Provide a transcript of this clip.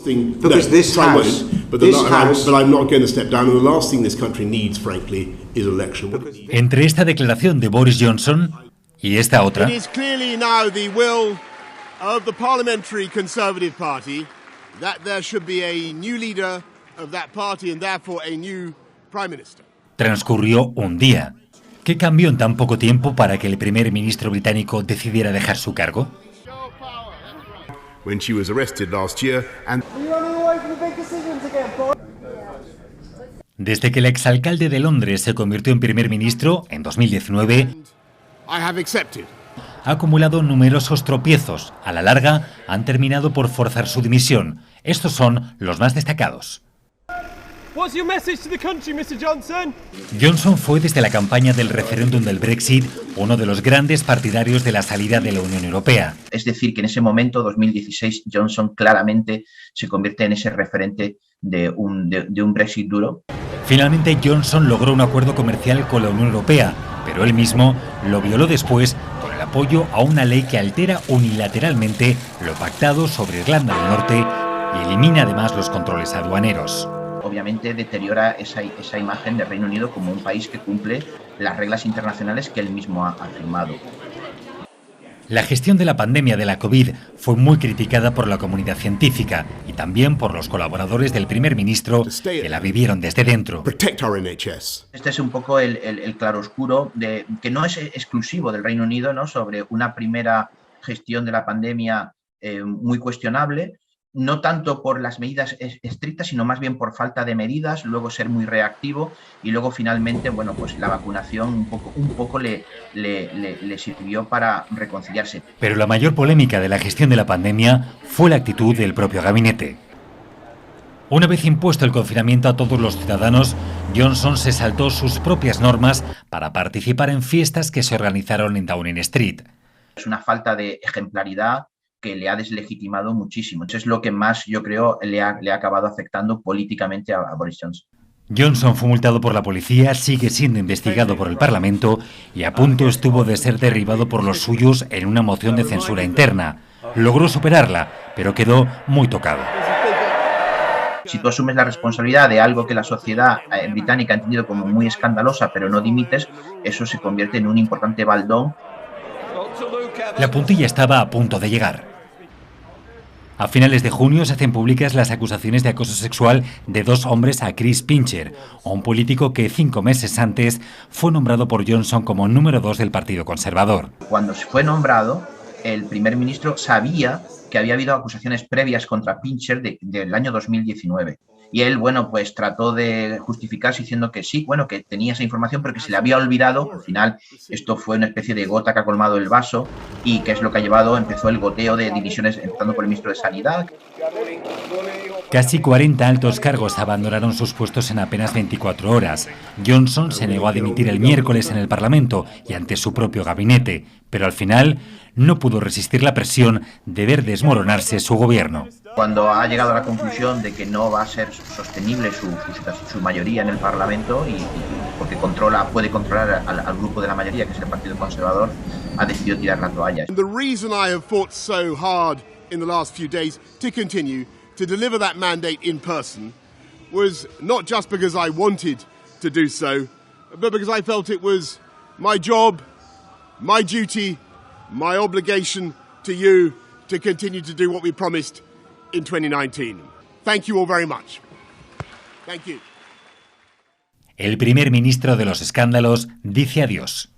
Because this House, but I'm not going to step down. And the last thing this country needs, frankly, is election. Entre esta declaración de Boris Johnson y esta otra, It is clearly now the will of the Parliamentary Conservative Party that there should be a new leader of that party and therefore a new Prime Minister. transcurrió un día. ¿Qué cambió en tan poco tiempo para que el primer ministro británico decidiera dejar su cargo? When she was arrested last year and Desde que el exalcalde de Londres se convirtió en primer ministro en 2019, I have accepted. ha acumulado numerosos tropiezos. A la larga, han terminado por forzar su dimisión. Estos son los más destacados. What's your message to the country, Mr. Johnson? Johnson fue desde la campaña del referéndum del Brexit uno de los grandes partidarios de la salida de la Unión Europea. Es decir, que en ese momento, 2016, Johnson claramente se convierte en ese referente de un Brexit duro. Finalmente, Johnson logró un acuerdo comercial con la Unión Europea, pero él mismo lo violó después con el apoyo a una ley que altera unilateralmente lo pactado sobre Irlanda del Norte y elimina además los controles aduaneros. Obviamente deteriora esa imagen del Reino Unido como un país que cumple las reglas internacionales que él mismo ha firmado. La gestión de la pandemia de la COVID fue muy criticada por la comunidad científica y también por los colaboradores del primer ministro que la vivieron desde dentro. protect our NHS. Este es un poco el claroscuro que no es exclusivo del Reino Unido, ¿no? Sobre una primera gestión de la pandemia muy cuestionable, no tanto por las medidas estrictas, sino más bien por falta de medidas, luego ser muy reactivo y luego finalmente, bueno, pues la vacunación un poco le sirvió para reconciliarse. Pero la mayor polémica de la gestión de la pandemia fue la actitud del propio gabinete. Una vez impuesto el confinamiento a todos los ciudadanos, Johnson se saltó sus propias normas para participar en fiestas que se organizaron en Downing Street. Es una falta de ejemplaridad que le ha deslegitimado muchísimo. Eso es lo que más, yo creo, le ha acabado afectando políticamente a Boris Johnson. Johnson fue multado por la policía, sigue siendo investigado por el Parlamento y a punto estuvo de ser derribado por los suyos en una moción de censura interna. Logró superarla, pero quedó muy tocado. Si tú asumes la responsabilidad de algo que la sociedad británica ha entendido como muy escandalosa, pero no dimites, eso se convierte en un importante baldón. La puntilla estaba a punto de llegar. A finales de junio se hacen públicas las acusaciones de acoso sexual de dos hombres a Chris Pincher, un político que 5 meses antes fue nombrado por Johnson como número 2 del Partido Conservador. Cuando se fue nombrado, el primer ministro sabía que había habido acusaciones previas contra Pincher del año 2019. Y él, bueno, pues trató de justificarse diciendo que sí, bueno, que tenía esa información, pero que se le había olvidado. Al final, esto fue una especie de gota que ha colmado el vaso y que es lo que ha llevado, empezó el goteo de dimisiones, empezando por el ministro de Sanidad. Casi 40 altos cargos abandonaron sus puestos en apenas 24 horas. Johnson se negó a dimitir el miércoles en el Parlamento y ante su propio gabinete, pero al final no pudo resistir la presión de ver desmoronarse su gobierno. Cuando ha llegado a la conclusión de que no va a ser sostenible su mayoría en el Parlamento y porque puede controlar al grupo de la mayoría, que es el Partido Conservador, ha decidido tirar la toalla. The reason I have fought so hard in the last few days to continue to deliver that mandate in person was not just because I wanted to do so, but because I felt it was my job, my duty, my obligation to you to continue to do what we promised in 2019. Thank you all very much. Thank you. El primer ministro de los escándalos dice adiós.